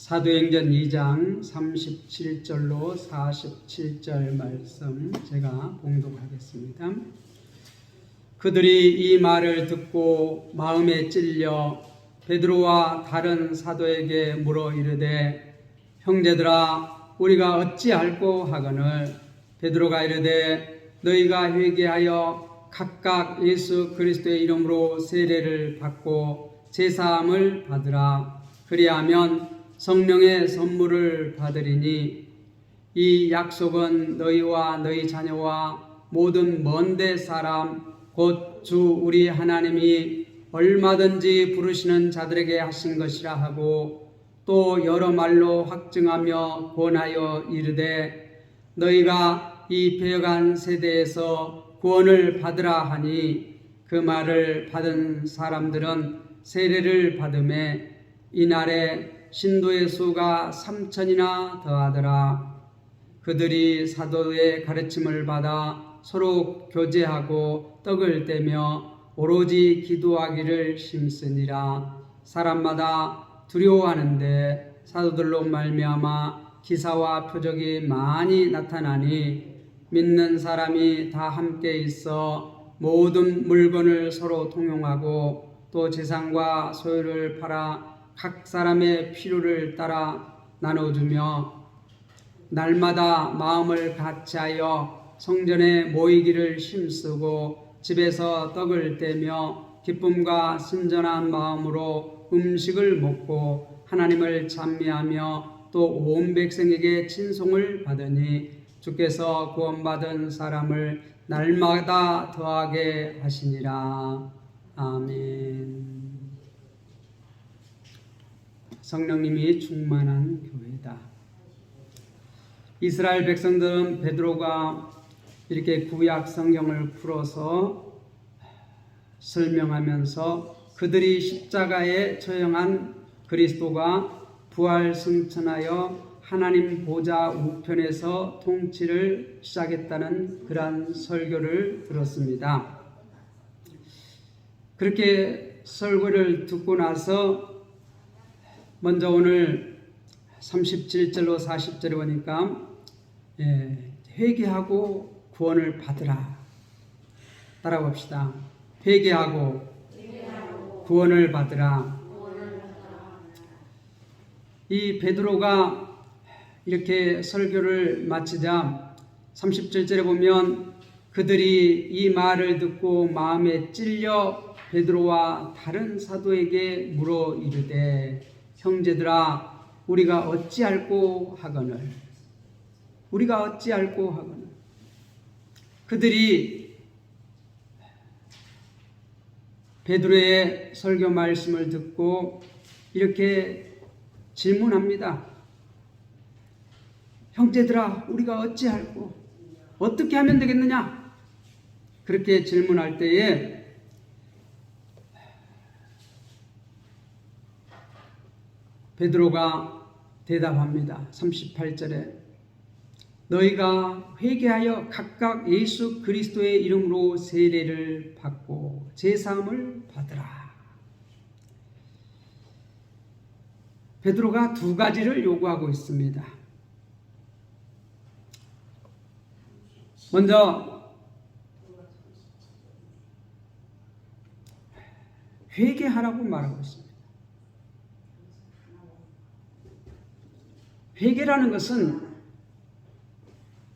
사도행전 2장 37절로 47절 말씀 제가 봉독하겠습니다. 그들이 이 말을 듣고 마음에 찔려 베드로와 다른 사도에게 물어 이르되 형제들아 우리가 어찌할꼬 하거늘 베드로가 이르되 너희가 회개하여 각각 예수 그리스도의 이름으로 세례를 받고 제사함을 받으라. 그리하면 성령의 선물을 받으리니 이 약속은 너희와 너희 자녀와 모든 먼데 사람 곧 주 우리 하나님이 얼마든지 부르시는 자들에게 하신 것이라 하고 또 여러 말로 확증하며 권하여 이르되 너희가 이 배어간 세대에서 구원을 받으라 하니 그 말을 받은 사람들은 세례를 받음에 이날에 신도의 수가 3,000이나 더하더라. 그들이 사도의 가르침을 받아 서로 교제하고 떡을 떼며 오로지 기도하기를 힘쓰니라. 사람마다 두려워하는데 사도들로 말미암아 기사와 표적이 많이 나타나니 믿는 사람이 다 함께 있어 모든 물건을 서로 통용하고 또 재산과 소유를 팔아 각 사람의 필요를 따라 나눠주며 날마다 마음을 같이하여 성전에 모이기를 힘쓰고 집에서 떡을 떼며 기쁨과 순전한 마음으로 음식을 먹고 하나님을 찬미하며 또 온 백성에게 친송을 받으니 주께서 구원받은 사람을 날마다 더하게 하시니라. 아멘. 성령님이 충만한 교회다. 이스라엘 백성들은 베드로가 이렇게 구약 성경을 풀어서 설명하면서 그들이 십자가에 처형한 그리스도가 부활 승천하여 하나님 보좌 우편에서 통치를 시작했다는 그러한 설교를 들었습니다. 그렇게 설교를 듣고 나서 먼저 오늘 37절로 40절에 보니까 회개하고 구원을 받으라. 따라봅시다. 회개하고 구원을 받으라. 이 베드로가 이렇게 설교를 마치자 37절에 보면 그들이 이 말을 듣고 마음에 찔려 베드로와 다른 사도에게 물어 이르되 형제들아 우리가 어찌할꼬 하거늘 우리가 어찌할꼬 하거늘 그들이 베드로의 설교 말씀을 듣고 이렇게 질문합니다. 형제들아 우리가 어찌할꼬 어떻게 하면 되겠느냐 그렇게 질문할 때에 베드로가 대답합니다. 38절에 너희가 회개하여 각각 예수 그리스도의 이름으로 세례를 받고 제사함을 받으라. 베드로가 두 가지를 요구하고 있습니다. 먼저 회개하라고 말하고 있습니다. 회개라는 것은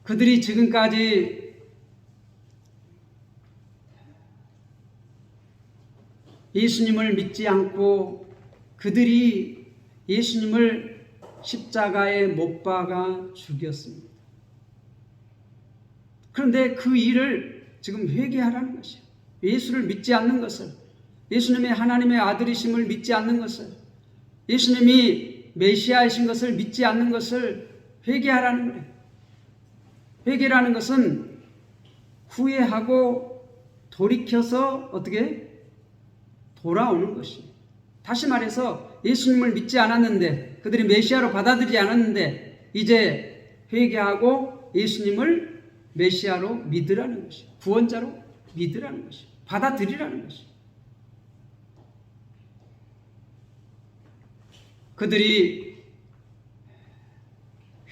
그들이 지금까지 예수님을 믿지 않고 그들이 예수님을 십자가에 못 박아 죽였습니다. 그런데 그 일을 지금 회개하라는 것이에요. 예수를 믿지 않는 것을, 예수님의 하나님의 아들이심을 믿지 않는 것을, 예수님이 메시아이신 것을 믿지 않는 것을 회개하라는 거예요. 회개라는 것은 후회하고 돌이켜서 어떻게 돌아오는 것이에요. 다시 말해서 예수님을 믿지 않았는데 그들이 메시아로 받아들이지 않았는데 이제 회개하고 예수님을 메시아로 믿으라는 것이에요. 구원자로 믿으라는 것이에요. 받아들이라는 것이에요. 그들이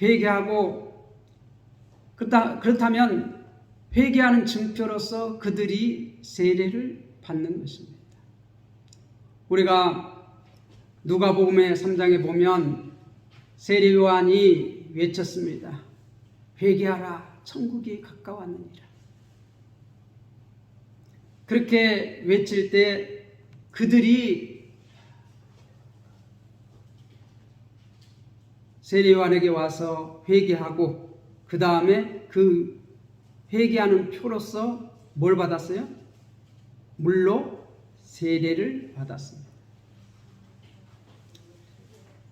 회개하고 그렇다면 회개하는 증표로서 그들이 세례를 받는 것입니다. 우리가 누가복음의 3장에 보면 세례 요한이 외쳤습니다. 회개하라, 천국이 가까웠느니라. 그렇게 외칠 때 그들이 세례 요한에게 와서 회개하고 그 다음에 그 회개하는 표로서 뭘 받았어요? 물로 세례를 받았습니다.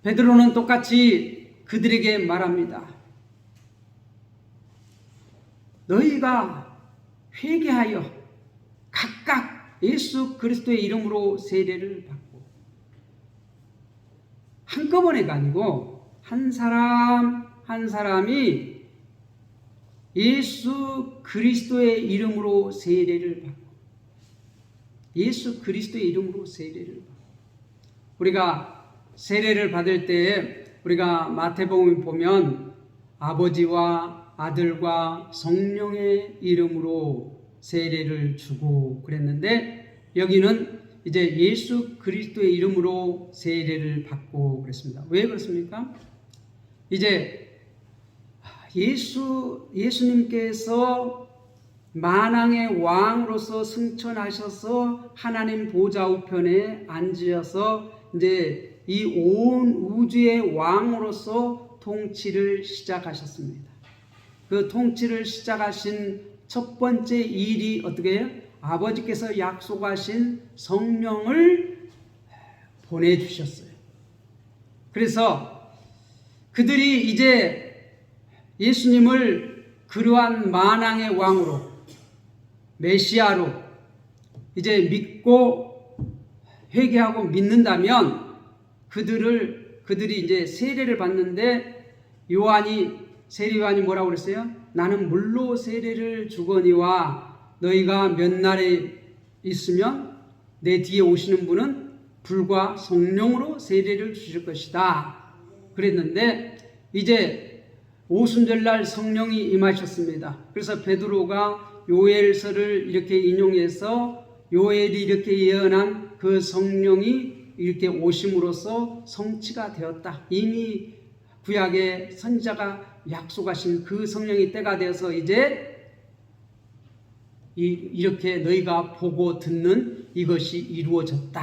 베드로는 똑같이 그들에게 말합니다. 너희가 회개하여 각각 예수 그리스도의 이름으로 세례를 받고, 한꺼번에가 아니고 한 사람 한 사람이 예수 그리스도의 이름으로 세례를 받고, 예수 그리스도의 이름으로 세례를 받고, 우리가 세례를 받을 때 우리가 마태복음 보면 아버지와 아들과 성령의 이름으로 세례를 주고 그랬는데, 여기는 이제 예수 그리스도의 이름으로 세례를 받고 그랬습니다. 왜 그렇습니까? 이제 예수님께서 만왕의 왕으로서 승천하셔서 하나님 보좌 우편에 앉으셔서 이제 이 온 우주의 왕으로서 통치를 시작하셨습니다. 그 통치를 시작하신 첫 번째 일이 어떻게 해요? 아버지께서 약속하신 성령을 보내주셨어요. 그래서 그들이 이제 예수님을 그러한 만왕의 왕으로, 메시아로 이제 믿고 회개하고 믿는다면 그들이 이제 세례를 받는데, 세례 요한이 뭐라고 그랬어요? 나는 물로 세례를 주거니와 너희가 몇 날에 있으면 내 뒤에 오시는 분은 불과 성령으로 세례를 주실 것이다 그랬는데, 이제 오순절날 성령이 임하셨습니다. 그래서 베드로가 요엘서를 이렇게 인용해서 요엘이 이렇게 예언한 그 성령이 이렇게 오심으로써 성취가 되었다. 이미 구약의 선지자가 약속하신 그 성령이 때가 되어서 이제 이렇게 너희가 보고 듣는 이것이 이루어졌다.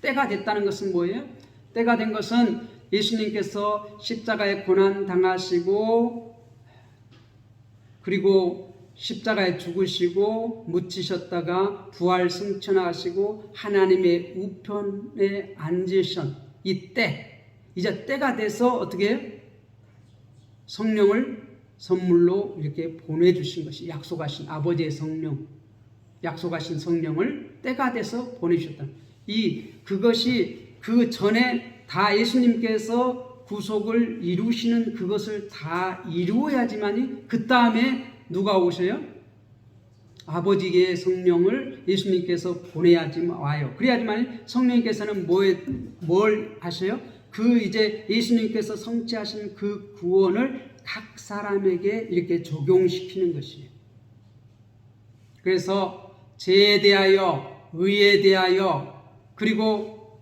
때가 됐다는 것은 뭐예요? 때가 된 것은 예수님께서 십자가에 고난 당하시고, 그리고 십자가에 죽으시고 묻히셨다가 부활 승천하시고 하나님의 우편에 앉으신 이때, 이제 때가 돼서 어떻게 해요? 성령을 선물로 이렇게 보내주신 것이, 약속하신 아버지의 성령, 약속하신 성령을 때가 돼서 보내주셨다. 그것이 그 전에 다 예수님께서 구속을 이루시는 그것을 다 이루어야지만이 그 다음에 누가 오셔요? 아버지의 성령을 예수님께서 보내야지 와요. 그래야지만 성령께서는 뭘 하셔요? 이제 예수님께서 성취하신 그 구원을 각 사람에게 이렇게 적용시키는 것이에요. 그래서 죄에 대하여, 의에 대하여, 그리고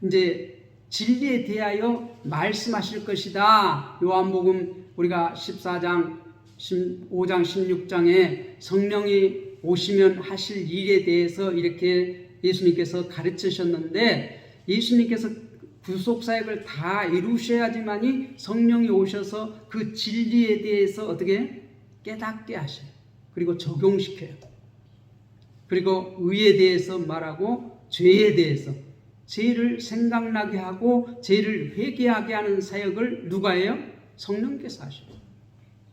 이제 진리에 대하여 말씀하실 것이다. 요한복음 우리가 14장 15장 16장에 성령이 오시면 하실 일에 대해서 이렇게 예수님께서 가르치셨는데, 예수님께서 구속사역을 다 이루셔야지만이 성령이 오셔서 그 진리에 대해서 어떻게 깨닫게 하셔요. 그리고 적용시켜요. 그리고 의에 대해서 말하고, 죄에 대해서, 죄를 생각나게 하고 죄를 회개하게 하는 사역을 누가 해요? 성령께서 하셔요.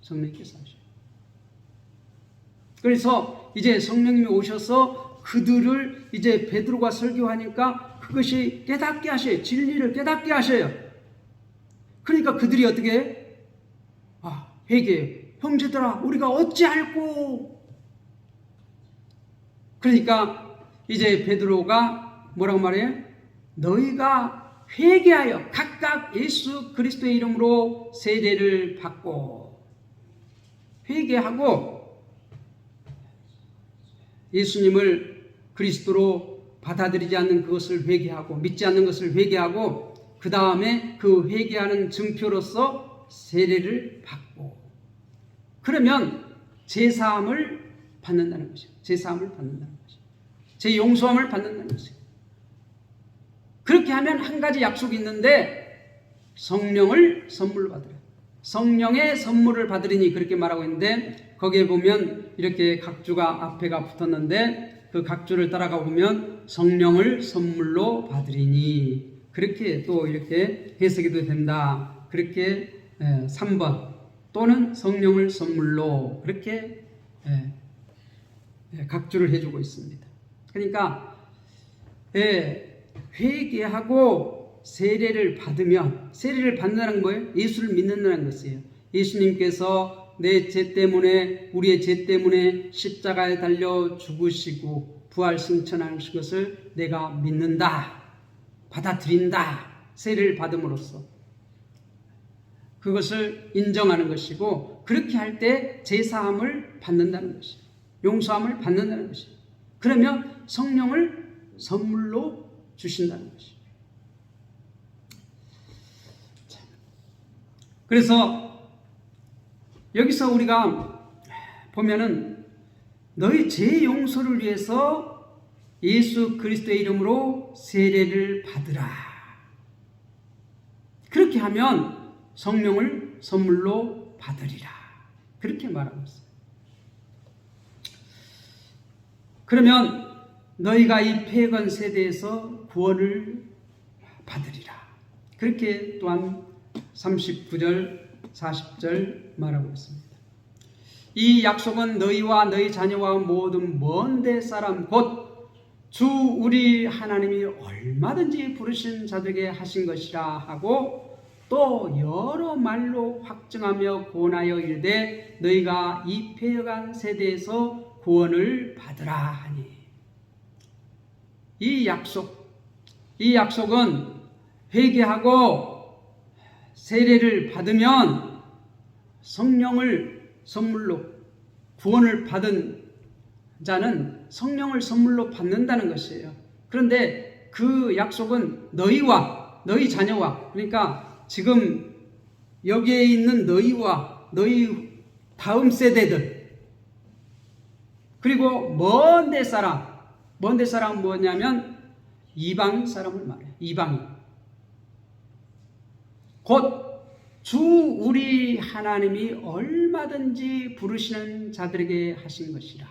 성령께서 하셔요. 그래서 이제 성령님이 오셔서 그들을 이제 베드로가 설교하니까 그것이 깨닫게 하셔요. 진리를 깨닫게 하셔요. 그러니까 그들이 어떻게 해? 회개해요. 형제들아, 우리가 어찌 알고? 그러니까 이제 베드로가 뭐라고 말해요? 너희가 회개하여 각각 예수 그리스도의 이름으로 세례를 받고 회개하고 예수님을 그리스도로 받아들이지 않는 그것을 회개하고 믿지 않는 것을 회개하고 그 다음에 그 회개하는 증표로서 세례를 받고 그러면 제사함을 받는다는 것이에요. 제사함을 받는다는 것이에요. 제용서함을 받는다는 것이에요. 그렇게 하면 한 가지 약속이 있는데 성령을 선물로 받으라. 성령의 선물을 받으리니 그렇게 말하고 있는데 거기에 보면 이렇게 각주가 앞에가 붙었는데 그 각주를 따라가 보면 성령을 선물로 받으리니 그렇게 또 이렇게 해석해도 된다. 그렇게 3번 또는 성령을 선물로 그렇게 각주를 해주고 있습니다. 그러니까 회개하고 세례를 받으면 세례를 받는다는 거예요. 예수를 믿는다는 것이에요. 예수님께서 내 죄 때문에 우리의 죄 때문에 십자가에 달려 죽으시고 부활 승천하신 것을 내가 믿는다. 받아들인다. 세례를 받음으로써 그것을 인정하는 것이고 그렇게 할 때 제사함을 받는다는 것이에요. 용서함을 받는다는 것이에요. 그러면 성령을 선물로 주신다는 것이에요. 그래서 여기서 우리가 보면은 너희 죄 용서를 위해서 예수 그리스도의 이름으로 세례를 받으라. 그렇게 하면 성령을 선물로 받으리라. 그렇게 말하고 있어요. 그러면 너희가 이 패건 세대에서 구원을 받으리라. 그렇게 또한 39절, 40절 말하고 있습니다. 이 약속은 너희와 너희 자녀와 모든 먼데 사람 곧 주 우리 하나님이 얼마든지 부르신 자들에게 하신 것이라 하고 또 여러 말로 확증하며 권하여 이르되 너희가 이 패간 세대에서 구원을 받으라 하니 이 약속은 회개하고 세례를 받으면 성령을 선물로 구원을 받은 자는 성령을 선물로 받는다는 것이에요. 그런데 그 약속은 너희와 너희 자녀와 그러니까 지금 여기에 있는 너희와 너희 다음 세대들 그리고 먼데 사람은 뭐냐면 이방 사람을 말해요. 이방인. 곧 주 우리 하나님이 얼마든지 부르시는 자들에게 하신 것이라.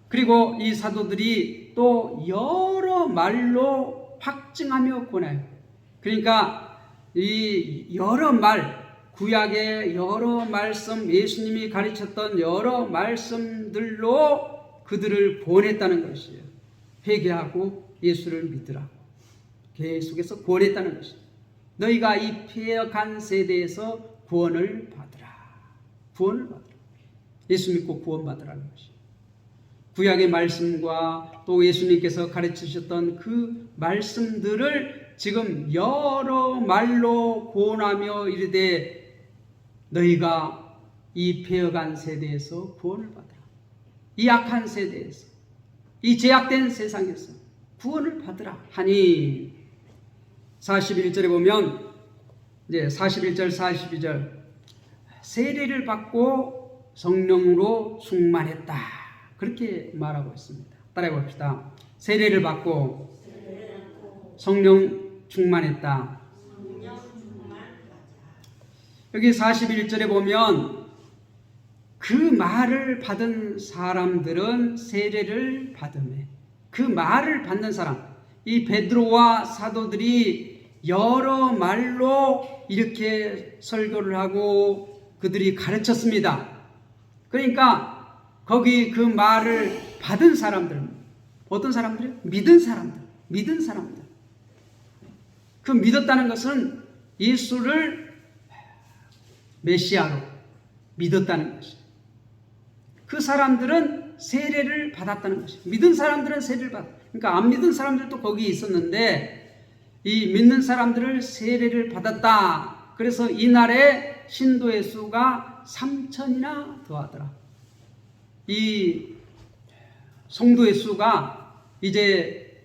그리고 이 사도들이 또 여러 말로 확증하며 권해요. 그러니까 이 여러 말, 구약의 여러 말씀, 예수님이 가르쳤던 여러 말씀들로 그들을 권했다는 것이에요. 회개하고 예수를 믿으라고 계속해서 권했다는 것이에요. 너희가 이 패역한 세대에서 구원을 받으라. 구원을 받으라. 예수 믿고 구원받으라는 것이에요. 구약의 말씀과 또 예수님께서 가르치셨던 그 말씀들을 지금 여러 말로 권하며 이르되 너희가 이 패역한 세대에서 구원을 받으라. 이 악한 세대에서 이 제약된 세상에서 구원을 받으라 하니 41절에 보면 이제 41절 42절 세례를 받고 성령으로 충만했다. 그렇게 말하고 있습니다. 따라해 봅시다. 세례를 받고 성령 충만했다. 여기 41절에 보면 그 말을 받은 사람들은 세례를 받으며 그 말을 받는 사람 이 베드로와 사도들이 여러 말로 이렇게 설교를 하고 그들이 가르쳤습니다. 그러니까 거기 그 말을 받은 사람들은 어떤 사람들이요? 믿은 사람들. 그 믿었다는 것은 예수를 메시아로 믿었다는 것이에요. 그 사람들은 세례를 받았다는 것이에요. 믿은 사람들은 세례를 받았다. 그러니까 안 믿은 사람들도 거기 있었는데 이 믿는 사람들을 세례를 받았다. 그래서 이날에 신도의 수가 3,000이나 더하더라. 이 성도의 수가 이제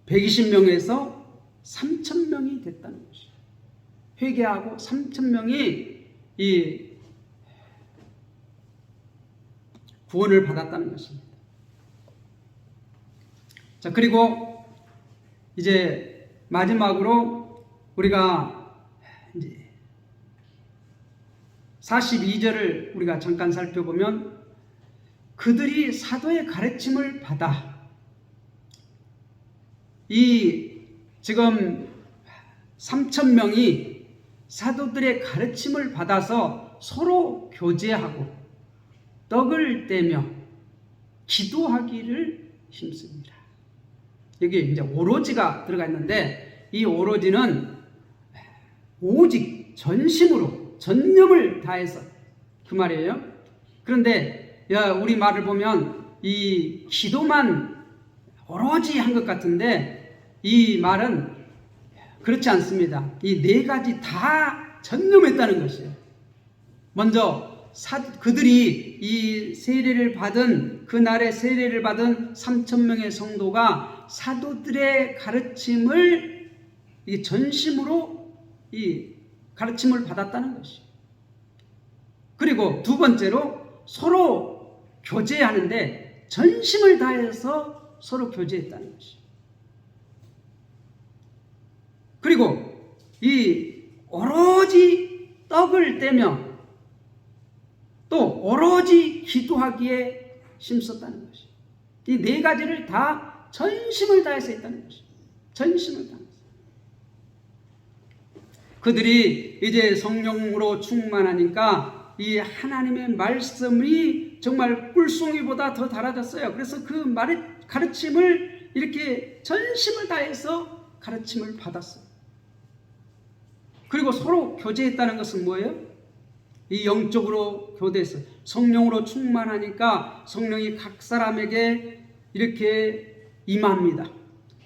120명에서 3,000명이 됐다는 것이죠. 회개하고 3,000명이 이 구원을 받았다는 것입니다. 자, 그리고 이제 마지막으로 우리가 이제 42절을 우리가 잠깐 살펴보면 그들이 사도의 가르침을 받아 이 지금 3,000명이 사도들의 가르침을 받아서 서로 교제하고 떡을 떼며 기도하기를 힘씁니다. 여기 이제 오로지가 들어가 있는데 이 오로지는 오직 전심으로 전념을 다해서 그 말이에요. 그런데 우리 말을 보면 이 기도만 오로지 한 것 같은데 이 말은 그렇지 않습니다. 이 네 가지 다 전념했다는 것이에요. 먼저 그들이 이 세례를 받은 그날에 세례를 받은 3,000명의 성도가 사도들의 가르침을 이 전심으로 이 가르침을 받았다는 것이에요. 그리고 두 번째로 서로 교제하는데 전심을 다해서 서로 교제했다는 것이에요. 그리고 이 오로지 떡을 떼며 또 오로지 기도하기에 힘썼다는 것이에요. 이 네 가지를 다 전심을 다해서 했다는 것이에요. 전심을 다해서. 그들이 이제 성령으로 충만하니까 이 하나님의 말씀이 정말 꿀송이보다 더 달아졌어요. 그래서 그 가르침을 이렇게 전심을 다해서 가르침을 받았어요. 그리고 서로 교제했다는 것은 뭐예요? 이 영적으로 교대했어요. 성령으로 충만하니까 성령이 각 사람에게 이렇게 임합니다.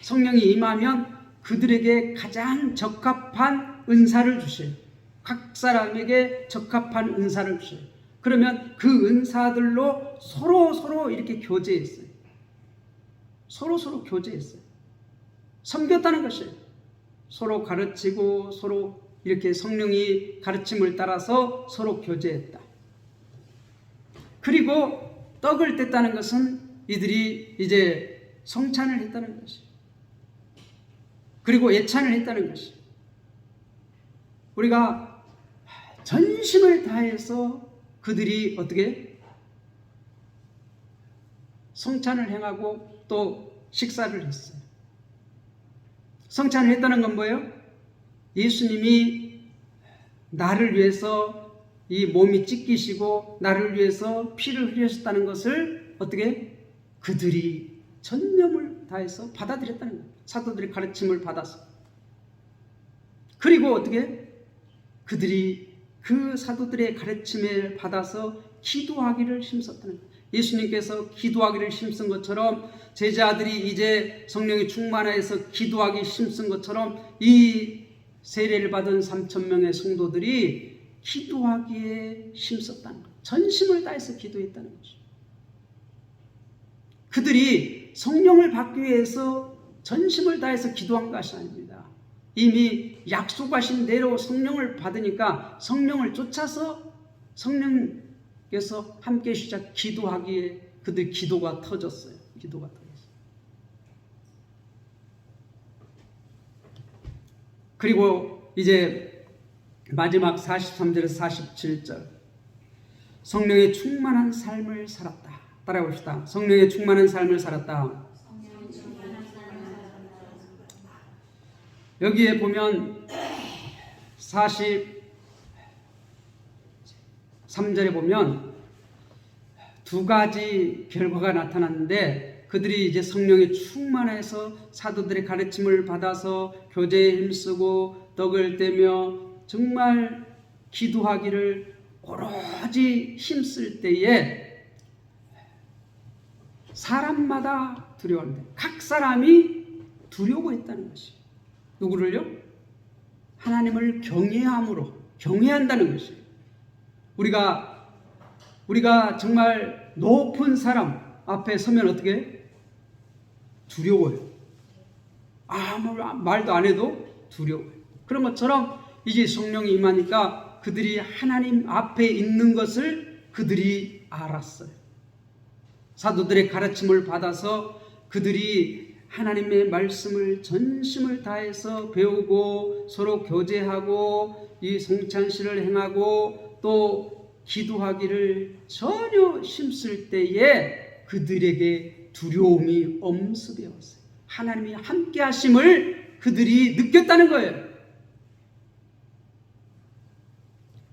성령이 임하면 그들에게 가장 적합한 은사를 주셔요. 각 사람에게 적합한 은사를 주셔요. 그러면 그 은사들로 서로 이렇게 교제했어요. 서로 교제했어요. 섬겼다는 것이에요. 서로 가르치고 서로 이렇게 성령이 가르침을 따라서 서로 교제했다. 그리고 떡을 뗐다는 것은 이들이 이제 성찬을 했다는 것이에요. 그리고 예찬을 했다는 것이에요. 우리가 전심을 다해서 그들이 어떻게 성찬을 행하고 또 식사를 했어요. 성찬을 했다는 건 뭐예요? 예수님이 나를 위해서 이 몸이 찢기시고 나를 위해서 피를 흘리셨다는 것을 어떻게 그들이 전념을 다해서 받아들였다는 거예요. 사도들의 가르침을 받아서. 그리고 어떻게 그들이 그 사도들의 가르침을 받아서 기도하기를 힘썼다는 거예요. 예수님께서 기도하기를 힘쓴 것처럼 제자들이 이제 성령이 충만해서 기도하기 힘쓴 것처럼 이 세례를 받은 3,000명의 성도들이 기도하기에 힘썼다는 거예요. 전심을 다해서 기도했다는 거죠. 그들이 성령을 받기 위해서 전심을 다해서 기도한 것이 아닙니다. 이미 약속하신 대로 성령을 받으니까 성령을 쫓아서 성령께서 함께 시작 기도하기에 그들 기도가 터졌어요. 기도가 터졌어요. 그리고 이제 마지막 43절에서 47절 성령의 충만한 삶을 살았다. 따라해봅시다. 성령의 충만한 삶을 살았다. 여기에 보면 43절에 보면 두 가지 결과가 나타났는데 그들이 이제 성령에 충만해서 사도들의 가르침을 받아서 교제에 힘쓰고 떡을 떼며 정말 기도하기를 오로지 힘쓸 때에 사람마다 두려워하는데 각 사람이 두려워했다는 것이에요. 누구를요? 하나님을 경외한다는 것이에요. 우리가 정말 높은 사람 앞에 서면 어떻게 해요? 두려워요. 아무 말도 안 해도 두려워요. 그런 것처럼 이제 성령이 임하니까 그들이 하나님 앞에 있는 것을 그들이 알았어요. 사도들의 가르침을 받아서 그들이 하나님의 말씀을 전심을 다해서 배우고 서로 교제하고 이 성찬식을 행하고 또 기도하기를 전혀 힘쓸 때에 그들에게 두려움이 엄습해왔어요. 하나님이 함께 하심을 그들이 느꼈다는 거예요.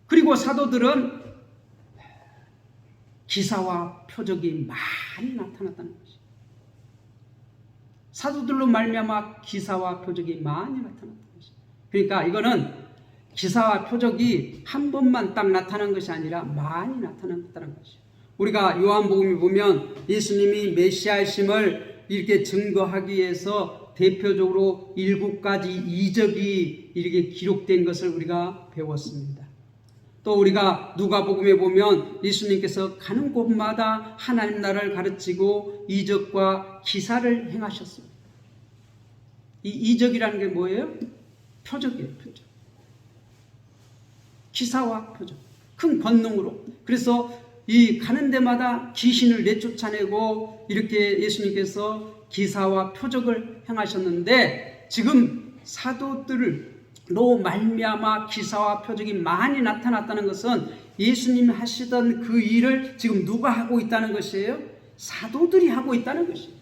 그리고 사도들은 기사와 표적이 많이 나타났다는 것이죠. 사도들로 말미암아 기사와 표적이 많이 나타났다는 것이죠. 그러니까 이거는 기사와 표적이 한 번만 딱 나타난 것이 아니라 많이 나타났다는 것이죠. 우리가 요한복음에 보면 예수님이 메시아이심을 이렇게 증거하기 위해서 대표적으로 7가지 이적이 이렇게 기록된 것을 우리가 배웠습니다. 또 우리가 누가복음에 보면 예수님께서 가는 곳마다 하나님 나라를 가르치고 이적과 기사를 행하셨습니다. 이 이적이라는 게 뭐예요? 표적이에요. 표적. 기사와 표적. 큰 권능으로. 그래서 이 가는 데마다 귀신을 내쫓아내고 이렇게 예수님께서 기사와 표적을 행하셨는데 지금 사도들로 말미암아 기사와 표적이 많이 나타났다는 것은 예수님이 하시던 그 일을 지금 누가 하고 있다는 것이에요? 사도들이 하고 있다는 것이에요.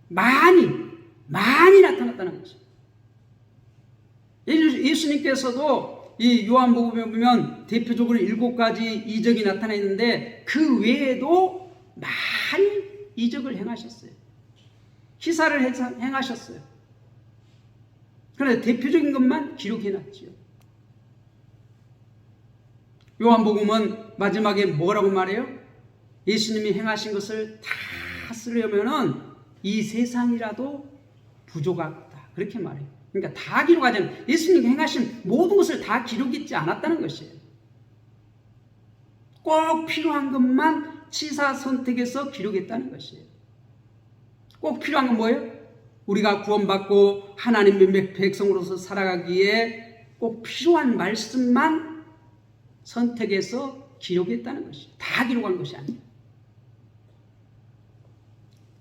많이 나타났다는 것이에요. 예수님께서도 이 요한복음에 보면 대표적으로 7가지 이적이 나타나 있는데 그 외에도 많이 이적을 행하셨어요. 기사를 행하셨어요. 그런데 대표적인 것만 기록해놨지요. 요한복음은 마지막에 뭐라고 말해요? 예수님이 행하신 것을 다 쓰려면은 이 세상이라도 부족하다. 그렇게 말해요. 그러니까 다 기록하지 않아요. 예수님이 행하신 모든 것을 다 기록했지 않았다는 것이에요. 꼭 필요한 것만 치사 선택해서 기록했다는 것이에요. 꼭 필요한 건 뭐예요? 우리가 구원받고 하나님의 백성으로서 살아가기에 꼭 필요한 말씀만 선택해서 기록했다는 것이에요. 다 기록한 것이 아니에요.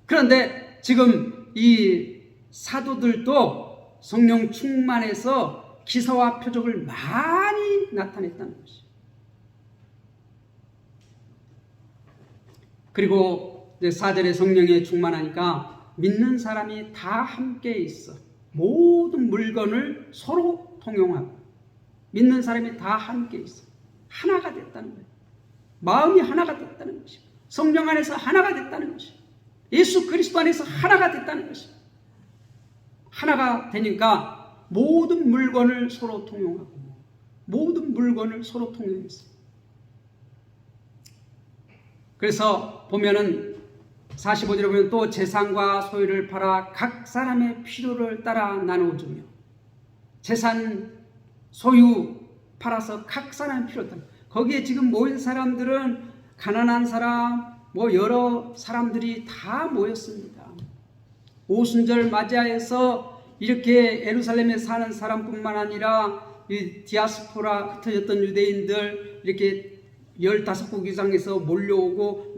그런데 지금 이 사도들도 성령 충만해서 기사와 표적을 많이 나타냈다는 것이에요. 그리고 4절에 성령에 충만하니까 믿는 사람이 다 함께 있어. 모든 물건을 서로 통용하고 믿는 사람이 다 함께 있어. 하나가 됐다는 거예요. 마음이 하나가 됐다는 것이고 성령 안에서 하나가 됐다는 것이고 예수 그리스도 안에서 하나가 됐다는 것이고 하나가 되니까 모든 물건을 서로 통용하고 모든 물건을 서로 통용했어요. 그래서 보면은 45절에 보면 또 재산과 소유를 팔아 각 사람의 필요를 따라 나누어주며 재산 소유 팔아서 각 사람의 필요를 따라 거기에 지금 모인 사람들은 가난한 사람 여러 사람들이 다 모였습니다. 오순절 맞이하여서 이렇게 예루살렘에 사는 사람뿐만 아니라 이 디아스포라 흩어졌던 유대인들 이렇게 15국 이상에서 몰려오고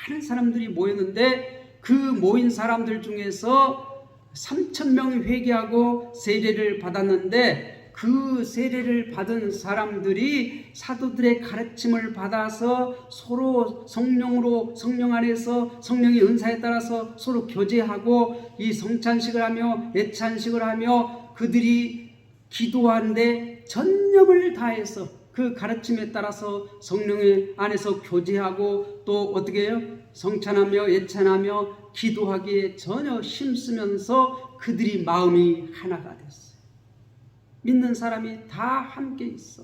많은 사람들이 모였는데 그 모인 사람들 중에서 3,000명이 회개하고 세례를 받았는데 그 세례를 받은 사람들이 사도들의 가르침을 받아서 서로 성령 안에서 성령의 은사에 따라서 서로 교제하고 이 성찬식을 하며 예찬식을 하며 그들이 기도하는데 전념을 다해서 그 가르침에 따라서 성령의 안에서 교제하고 또 어떻게 해요? 성찬하며 예찬하며 기도하기에 전혀 힘쓰면서 그들이 마음이 하나가 됐어요. 믿는 사람이 다 함께 있어.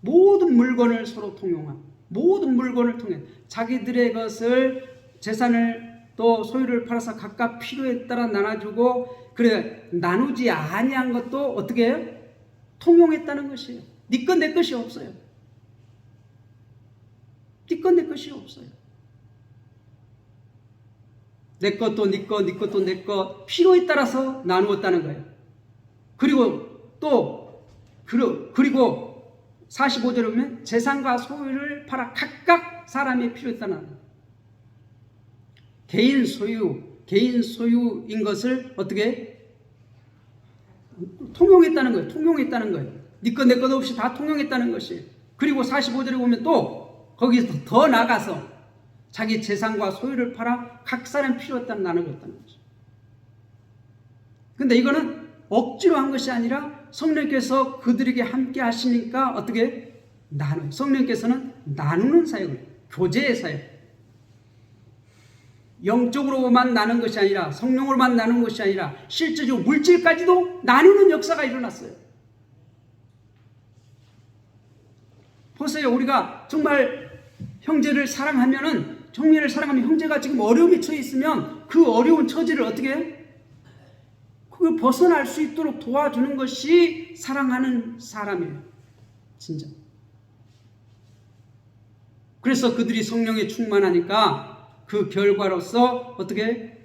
모든 물건을 서로 통용하고 모든 물건을 통해 자기들의 것을 재산을 또 소유를 팔아서 각각 필요에 따라 나눠주고 그래 나누지 아니한 것도 어떻게 해요? 통용했다는 것이에요. 네 것 내 것이 없어요. 네 것 내 것이 없어요. 내 것도 네 것, 네 것도 내 것 필요에 따라서 나누었다는 거예요. 그리고 또 그리고 45절에 보면 재산과 소유를 팔아 각각 사람의 필요에 따라 개인 소유인 것을 어떻게 통용했다는 거예요. 통용했다는 거예요. 네 것 내 것 없이 다 통용했다는 것이에요. 그리고 45절에 보면 또 거기서 더 나가서 자기 재산과 소유를 팔아 각 사람 필요에 따라 나눠줬다는 거죠. 근데 이거는 억지로 한 것이 아니라 성령께서 그들에게 함께 하시니까 어떻게 성령께서는 나누는 사역을, 교제의 사역, 영적으로만 나눈 것이 아니라 성령으로만 나눈 것이 아니라 실제적으로 물질까지도 나누는 역사가 일어났어요. 보세요. 우리가 정말 형제를 사랑하면 형제가 지금 어려움에 처해 있으면 그 어려운 처지를 어떻게 해요? 그걸 벗어날 수 있도록 도와주는 것이 사랑하는 사람이에요. 진짜. 그래서 그들이 성령에 충만하니까 그 결과로서 어떻게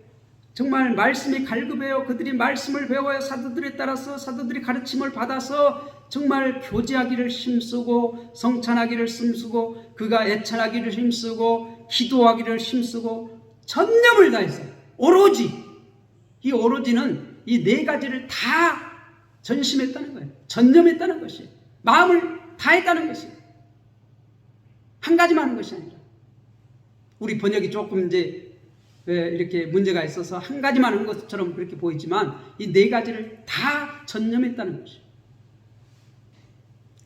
정말 말씀이 갈급해요. 그들이 말씀을 배워요. 사도들에 따라서 사도들이 가르침을 받아서 정말 교제하기를 힘쓰고 성찬하기를 힘쓰고 그가 애찬하기를 힘쓰고 기도하기를 힘쓰고 전념을 다해서 오로지는 이 네 가지를 다 전심했다는 거예요. 전념했다는 것이에요. 마음을 다했다는 것이에요. 한 가지만 하는 것이 아니라 우리 번역이 조금 이제 이렇게 문제가 있어서 한 가지만 한 것처럼 그렇게 보이지만 이 네 가지를 다 전념했다는 것이에요.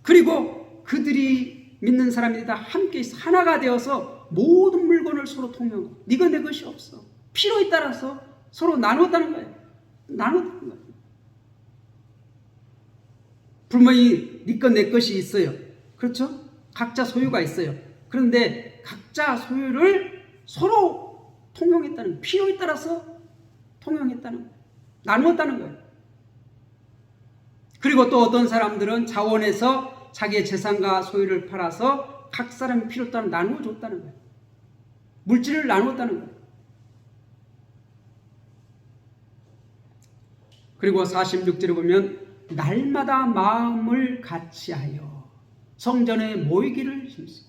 그리고 그들이 믿는 사람들이 다 함께 하나가 되어서 모든 물건을 서로 통용하고 네가 내 것이 없어. 필요에 따라서 서로 나눴다는 거예요. 나눴다는 거예요. 분명히 네 것 내 것이 있어요. 그렇죠? 각자 소유가 있어요. 그런데 각자 소유를 서로 통용했다는 거예요. 필요에 따라서 통용했다는 거예요. 나누었다는 거예요. 그리고 또 어떤 사람들은 자원해서 자기의 재산과 소유를 팔아서 각 사람의 필요에 따라 나누어줬다는 거예요. 물질을 나누었다는 거예요. 그리고 46절에 보면 날마다 마음을 같이하여 성전에 모이기를 힘쓰고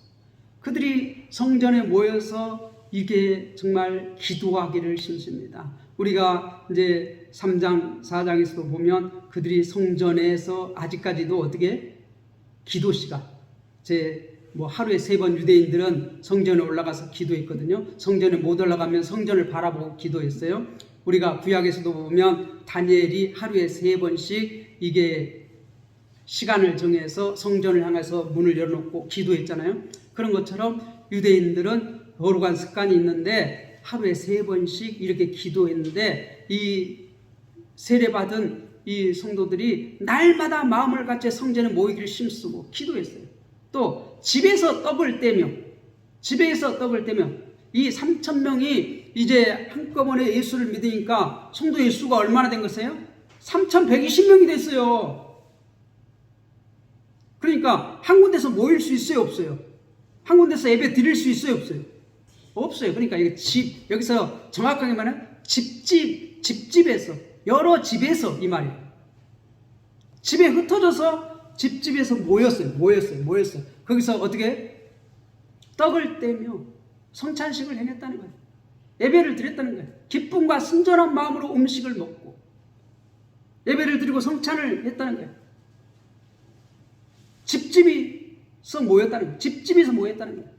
그들이 성전에 모여서 이게 정말 기도하기를 힘씁니다. 우리가 이제 3장, 4장에서도 보면 그들이 성전에서 아직까지도 어떻게 기도 시간, 하루에 3번 유대인들은 성전에 올라가서 기도했거든요. 성전에 못 올라가면 성전을 바라보고 기도했어요. 우리가 구약에서도 보면 다니엘이 하루에 3번씩 이게 시간을 정해서 성전을 향해서 문을 열어놓고 기도했잖아요. 그런 것처럼 유대인들은 거룩한 습관이 있는데 하루에 3번씩 이렇게 기도했는데 이 세례받은 이 성도들이 날마다 마음을 같이 성전에 모이기를 힘쓰고 기도했어요. 또 집에서 떡을 떼며 이 3,000명이 이제 한꺼번에 예수를 믿으니까 성도의 수가 얼마나 된 것이에요? 3,120명이 됐어요. 그러니까 한 군데서 모일 수 있어요, 없어요? 한 군데서 예배 드릴 수 있어요, 없어요? 없어요. 그러니까 이게 여기서 정확하게 말하면 집집에서 여러 집에서 이 말이에요. 집에 흩어져서 집집에서 모였어요. 거기서 어떻게 떡을 떼며 성찬식을 행했다는 거예요. 예배를 드렸다는 거예요. 기쁨과 순전한 마음으로 음식을 먹고 예배를 드리고 성찬을 했다는 거예요. 집집에서 모였다는 거예요.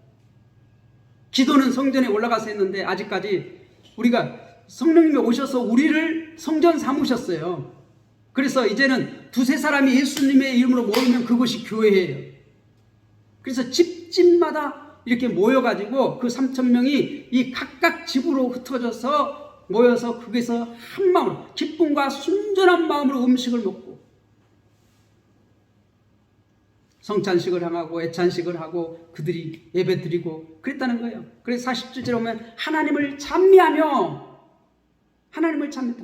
기도는 성전에 올라가서 했는데 아직까지 우리가 성령님이 오셔서 우리를 성전 삼으셨어요. 그래서 이제는 2-3사람이 예수님의 이름으로 모이면 그것이 교회예요. 그래서 집집마다 이렇게 모여가지고 그 3,000명이 이 각각 집으로 흩어져서 모여서 거기서 한 마음으로 기쁨과 순전한 마음으로 음식을 먹고 성찬식을 하고 애찬식을 하고 그들이 예배드리고 그랬다는 거예요. 그래서 47절에 보면 하나님을 찬미하며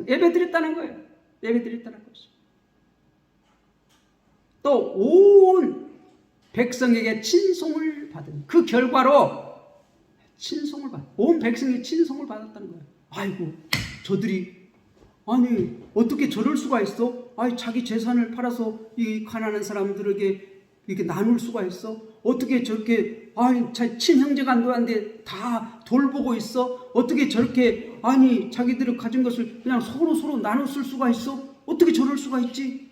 예배드렸다는 거예요. 예배드렸다는 것이죠. 또 온 백성에게 친송을 받은 그 결과로 온 백성이 친송을 받았다는 거예요. 아이고, 저들이 아니 어떻게 저럴 수가 있어? 아니 자기 재산을 팔아서 이 가난한 사람들에게 이렇게 나눌 수가 있어? 어떻게 저렇게 아니 친형제간도한테 다 돌보고 있어? 어떻게 저렇게 아니 자기들이 가진 것을 그냥 서로 나눠 쓸 수가 있어? 어떻게 저럴 수가 있지?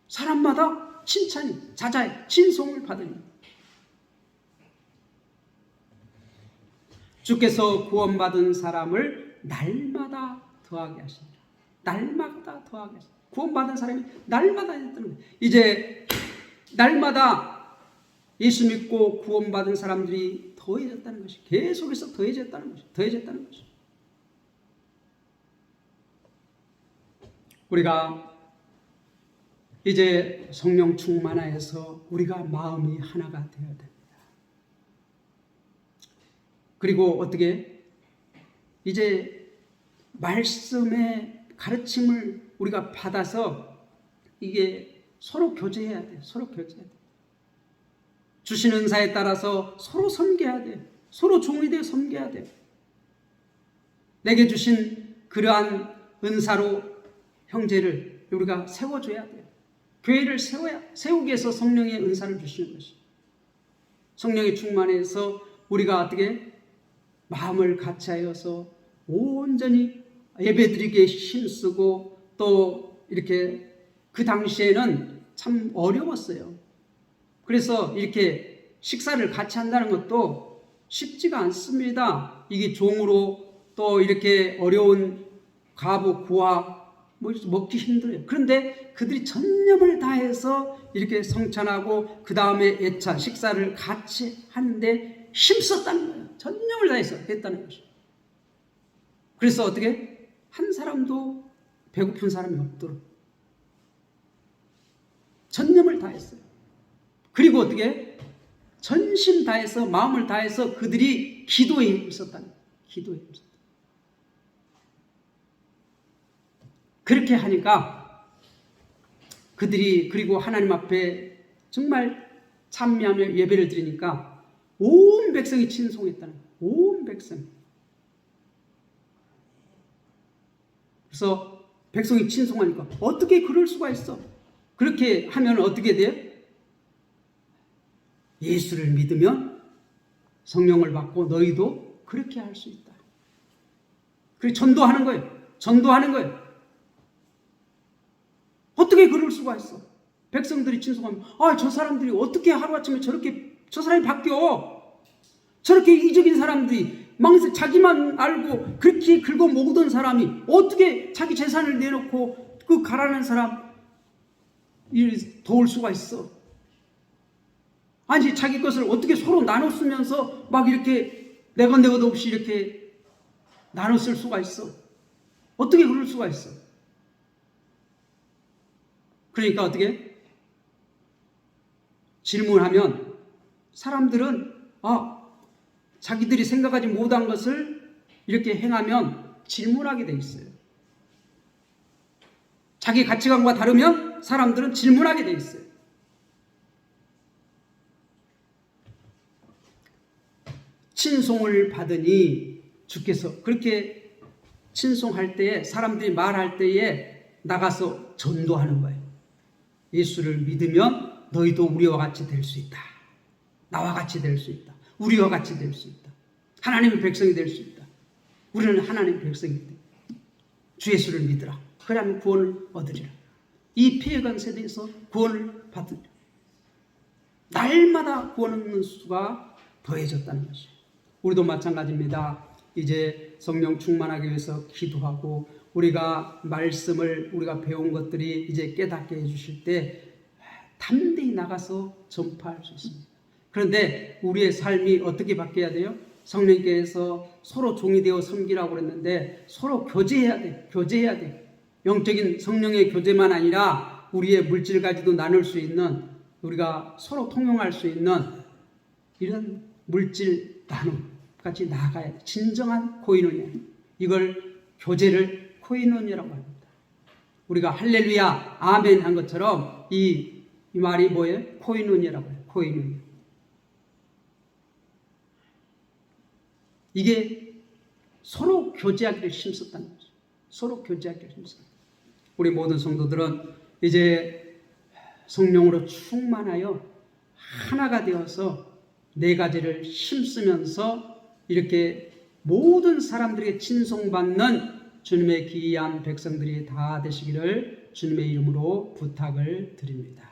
사람마다 칭찬이 자자의 친송을 받으니 주께서 구원받은 사람을 날마다 더하게 하신다. 날마다 더하게 하신다. 구원받은 사람이 날마다 했다는 거예요. 이제 날마다 예수 믿고 구원받은 사람들이 더해졌다는 것이 계속해서 더해졌다는 것이. 우리가 이제 성령 충만하여서 우리가 마음이 하나가 되어야 됩니다. 그리고 어떻게 이제 말씀의 가르침을 우리가 받아서 이게 서로 교제해야 돼. 주신 은사에 따라서 서로 섬겨야 돼. 서로 종이 되어 섬겨야 돼. 내게 주신 그러한 은사로 형제를 우리가 세워줘야 돼요. 교회를 세우기 위해서 성령의 은사를 주시는 것이. 성령의 충만해서 우리가 어떻게 마음을 같이하여서 온전히 예배드리기에 힘쓰고 또 이렇게 그 당시에는 참 어려웠어요. 그래서 이렇게 식사를 같이 한다는 것도 쉽지가 않습니다. 이게 종으로 또 이렇게 어려운 과부, 고아 먹기 힘들어요. 그런데 그들이 전념을 다해서 이렇게 성찬하고 그 다음에 애찬 식사를 같이 하는데 힘썼다는 거예요. 전념을 다해서 했다는 것이죠. 그래서 어떻게 한 사람도 배고픈 사람이 없도록 전념을 다했어요. 그리고 어떻게 전심 다해서 마음을 다해서 그들이 기도에 힘썼다는 거예요. 기도에 힘썼다. 그렇게 하니까 그들이 그리고 하나님 앞에 정말 찬미하며 예배를 드리니까 온 백성이 친송했다는 거예요. 온 백성. 그래서 백성이 친송하니까 어떻게 그럴 수가 있어? 그렇게 하면 어떻게 돼요? 예수를 믿으면 성령을 받고 너희도 그렇게 할 수 있다. 그리고 전도하는 거예요. 어떻게 그럴 수가 있어? 백성들이 친송하면 저 사람들이 어떻게 하루아침에 저 사람이 바뀌어? 저렇게 이적인 사람들이 자기만 알고 그렇게 긁어 모으던 사람이 어떻게 자기 재산을 내놓고 그 가난한 사람 도울 수가 있어? 아니 자기 것을 어떻게 서로 나눠 쓰면서 막 이렇게 내것 없이 이렇게 나눠 쓸 수가 있어? 어떻게 그럴 수가 있어? 그러니까 어떻게? 질문하면 사람들은 자기들이 생각하지 못한 것을 이렇게 행하면 질문하게 돼 있어요. 자기 가치관과 다르면 사람들은 질문하게 돼 있어요. 친송을 받으니 주께서 그렇게 친송할 때에 사람들이 말할 때에 나가서 전도하는 거예요. 예수를 믿으면 너희도 우리와 같이 될 수 있다. 나와 같이 될 수 있다. 우리와 같이 될 수 있다. 하나님의 백성이 될 수 있다. 우리는 하나님의 백성이다. 주 예수를 믿으라. 그러면 구원을 얻으리라. 이 피해간 세대에서 구원을 받으리라. 날마다 구원 얻는 수가 더해졌다는 것이에요. 우리도 마찬가지입니다. 이제 성령 충만하기 위해서 기도하고 우리가 말씀을 우리가 배운 것들이 이제 깨닫게 해주실 때 담대히 나가서 전파할 수 있습니다. 그런데 우리의 삶이 어떻게 바뀌어야 돼요? 성령께서 서로 종이 되어 섬기라고 그랬는데 서로 교제해야 돼. 영적인 성령의 교제만 아니라 우리의 물질 가지도 나눌 수 있는 우리가 서로 통용할 수 있는 이런 물질 나눔 같이 나아가야 돼. 진정한 코이노니아. 이걸 교제를 코이노니아라고 합니다. 우리가 할렐루야 아멘 한 것처럼 이 말이 뭐예요? 코이노니아라고 해요. 코이노니아. 이게 서로 교제하기를 힘썼다는 거죠. 서로 교제하기를 힘썼다. 우리 모든 성도들은 이제 성령으로 충만하여 하나가 되어서 네 가지를 힘쓰면서 이렇게 모든 사람들에게 친송받는 주님의 귀한 백성들이 다 되시기를 주님의 이름으로 부탁을 드립니다.